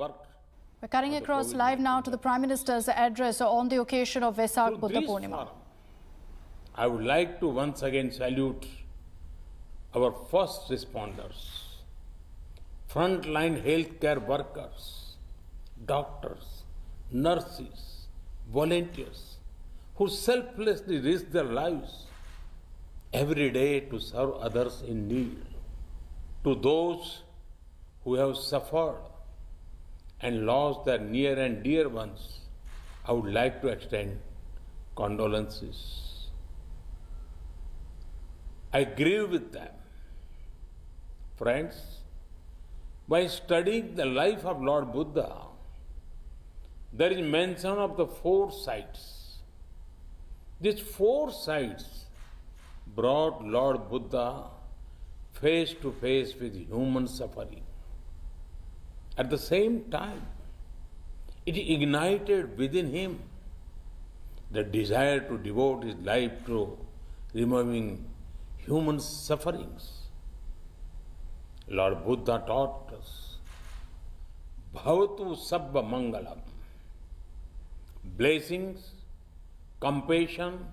work. We're cutting across live now to the Prime Minister's address on the occasion of Vesak Through Buddha this Purnima. forum, I would like to once again salute our first responders, frontline healthcare workers, doctors, nurses, volunteers, who selflessly risk their lives every day to serve others in need. To those who have suffered and lost their near and dear ones, I would like to extend condolences. I grieve with them. Friends, by studying the life of Lord Buddha, there is mention of the four sides. These four sides brought Lord Buddha face to face with human suffering. At the same time, it ignited within him the desire to devote his life to removing human sufferings. Lord Buddha taught us, Bhavatu Sabba Mangalam, blessings, compassion,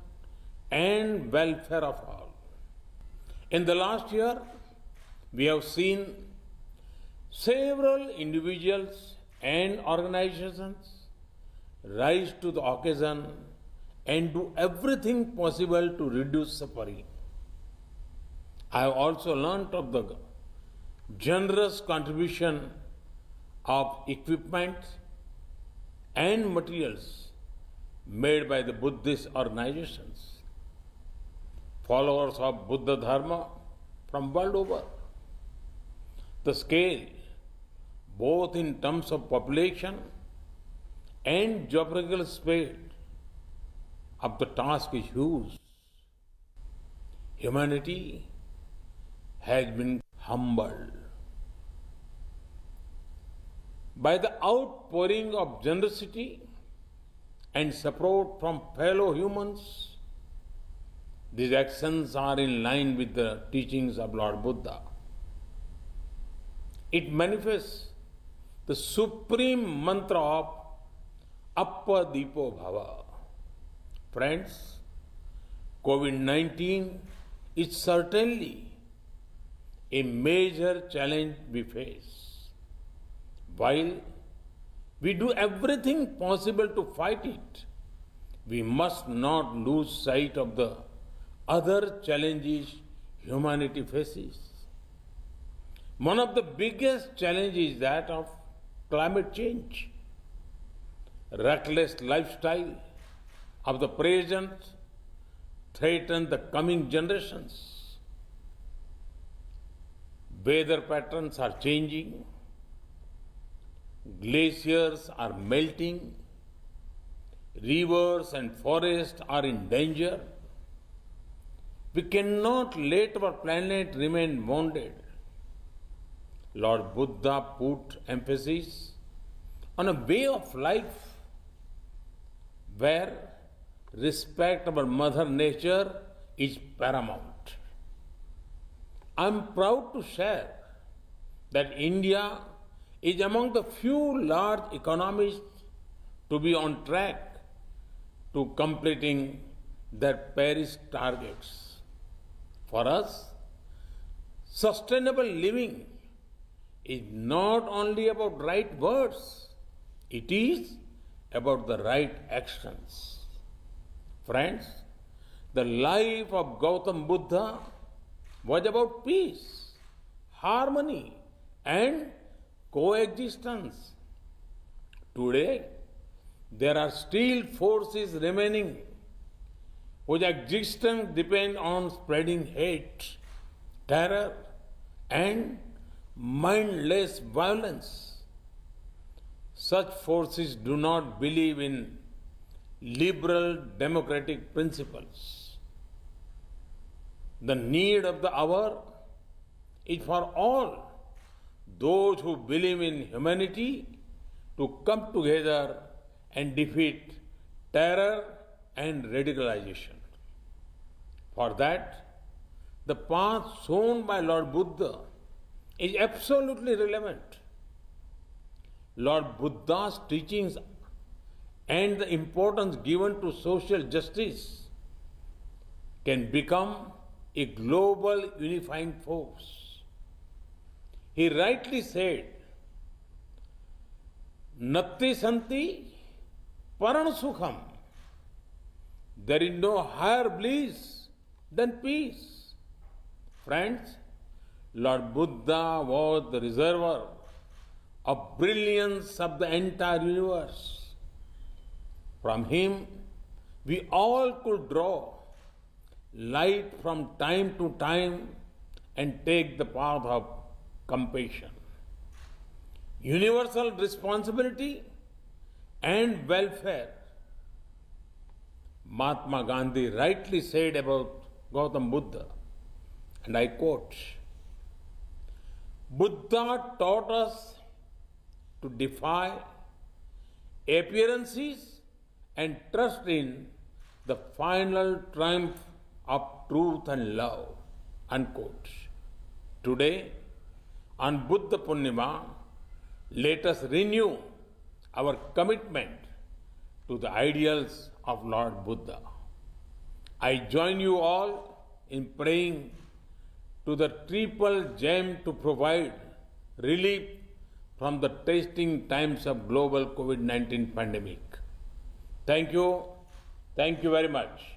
and welfare of all. In the last year, we have seen several individuals and organizations rise to the occasion and do everything possible to reduce suffering. I have also learnt of the generous contribution of equipment and materials made by the Buddhist organizations, followers of Buddha Dharma from world over. The scale, both in terms of population and geographical space, of the task is huge. Humanity has been humbled by the outpouring of generosity and support from fellow humans. These actions are in line with the teachings of Lord Buddha. It manifests the supreme mantra of Appadipo Bhava. Friends, COVID-19 is certainly a major challenge we face. While we do everything possible to fight it, we must not lose sight of the other challenges humanity faces. One of the biggest challenges is that of climate change. Reckless lifestyle of the present threaten the coming generations. Weather patterns are changing. Glaciers are melting. Rivers and forests are in danger. We cannot let our planet remain wounded. Lord Buddha put emphasis on a way of life where respect of our Mother Nature is paramount. I am proud to share that India is among the few large economies to be on track to completing their Paris targets. For us, sustainable living is not only about right words, it is about the right actions. Friends, the life of Gautam Buddha was about peace, harmony, and coexistence. Today, there are still forces remaining whose existence depends on spreading hate, terror, and mindless violence. Such forces do not believe in liberal democratic principles. The need of the hour is for all those who believe in humanity to come together and defeat terror and radicalization. For that, the path shown by Lord Buddha is absolutely relevant. Lord Buddha's teachings and the importance given to social justice can become a global unifying force. He rightly said, Natti Santi Paran Sukham. There is no higher bliss than peace. Friends, Lord Buddha was the reservoir of brilliance of the entire universe. From him, we all could draw light from time to time and take the path of compassion. Universal responsibility and welfare. Mahatma Gandhi rightly said about Gautam Buddha, and I quote, Buddha taught us to defy appearances and trust in the final triumph of truth and love, unquote. Today, on Buddha Purnima, let us renew our commitment to the ideals of Lord Buddha. I join you all in praying to the triple gem to provide relief from the testing times of global COVID-19 pandemic. Thank you. Thank you very much.